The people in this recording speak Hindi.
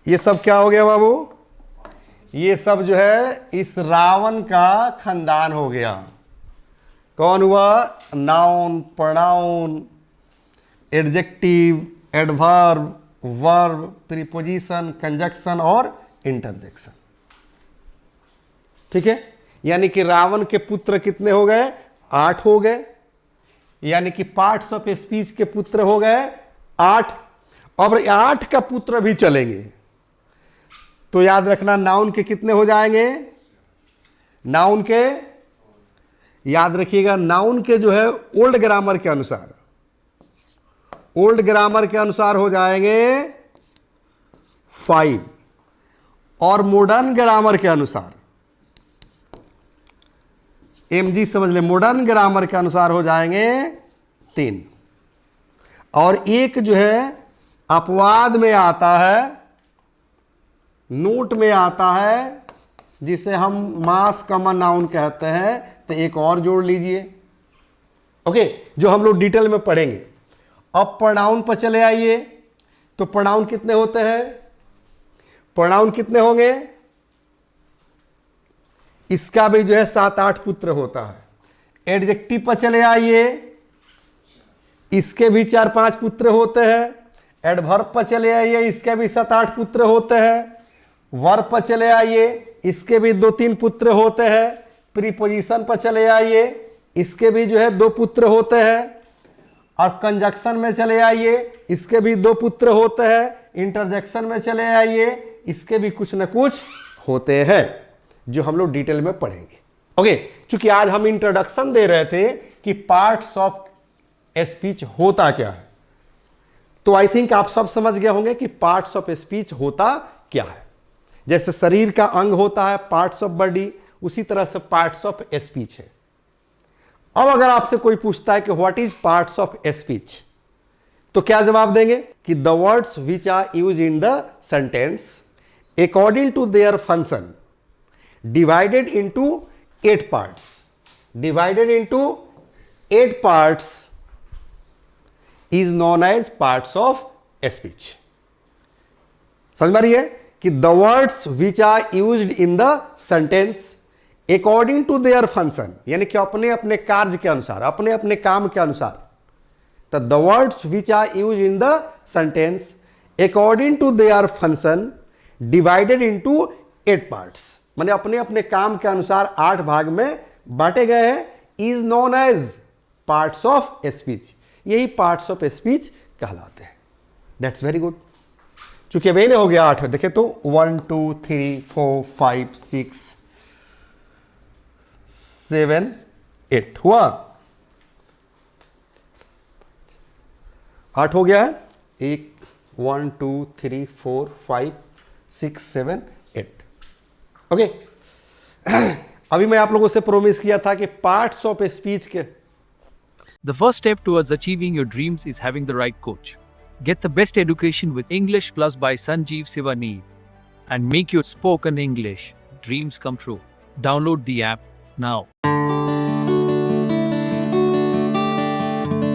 ये सब क्या हो गया बाबू? ये सब जो है इस रावण का खानदान हो गया। कौन हुआ? Noun, pronoun, adjective, adverb, verb, preposition, conjunction और इंटरजेक्शन। ठीक है, यानी कि रावण के पुत्र कितने हो गए? 8 हो गए। यानी कि पार्ट्स ऑफ स्पीच के पुत्र हो गए 8। अब 8 का पुत्र भी चलेंगे तो याद रखना नाउन के कितने हो जाएंगे? नाउन के, याद रखिएगा, नाउन के जो है ओल्ड ग्रामर के अनुसार, ओल्ड ग्रामर के अनुसार हो जाएंगे 5 और मॉडर्न ग्रामर के अनुसार, एमजी समझ ले, मॉडर्न ग्रामर के अनुसार हो जाएंगे 3। और एक जो है अपवाद में आता है, नोट में आता है, जिसे हम मास कॉमन नाउन कहते हैं, तो एक और जोड़ लीजिए। ओके, जो हम लोग डिटेल में पढ़ेंगे। अब प्रोनाउन पर चले आइए। तो प्रोनाउन कितने होते हैं? प्रोनाउन कितने होंगे? इसका भी जो है 7-8 पुत्र होता है। एडजेक्टिव पर चले आइए, इसके भी 4-5 पुत्र होते हैं। एडवर्ब पर चले आइए, इसके भी 7-8 पुत्र होते हैं। वर्ब पर चले आइए, इसके भी 2-3 पुत्र होते हैं। प्रीपोजिशन पर चले आइए, इसके भी जो है 2 पुत्र होते हैं। और कंजक्शन में चले आइए, इसके भी 2 पुत्र होते हैं। इंटरजेक्शन में चले आइए, इसके भी कुछ न कुछ होते हैं, जो हम लोग डिटेल में पढ़ेंगे। ओके, चूंकि आज हम इंट्रोडक्शन दे रहे थे कि पार्ट्स ऑफ स्पीच होता क्या है, तो आई थिंक आप सब समझ गए होंगे कि पार्ट्स ऑफ स्पीच होता क्या है। जैसे शरीर का अंग होता है पार्ट्स ऑफ बॉडी, उसी तरह से पार्ट्स ऑफ स्पीच है। अब अगर आपसे कोई पूछता है कि what is parts of speech, तो क्या जवाब देंगे? कि the words which are use in the sentence according to their function divided into 8 parts, divided into 8 parts is known as parts of speech। समझ में रही है कि the words which are used in the sentence according to their function, यानी कि अपने अपने कार्य के अनुसार, अपने अपने काम के अनुसार, तो the words which are used in the sentence according to their function divided into 8 parts, माने अपने अपने काम के अनुसार 8 भाग में बांटे गए हैं, is known as parts of speech. यही पार्ट्स ऑफ स्पीच कहलाते हैं। That's very good. चूंकि अब हो गया 8, देखे तो 1 2 3 4 5 6 7 8 हुआ, 8 हो गया है। 1 2 3 4 5 6 7 8। ओके, अभी मैं आप लोगों से प्रोमिस किया था कि पार्ट्स ऑफ स्पीच के The first step towards achieving your dreams is having the right coach. Get the best education with English Plus by Sanjeev Sivani and make your spoken English dreams come true. Download the app now.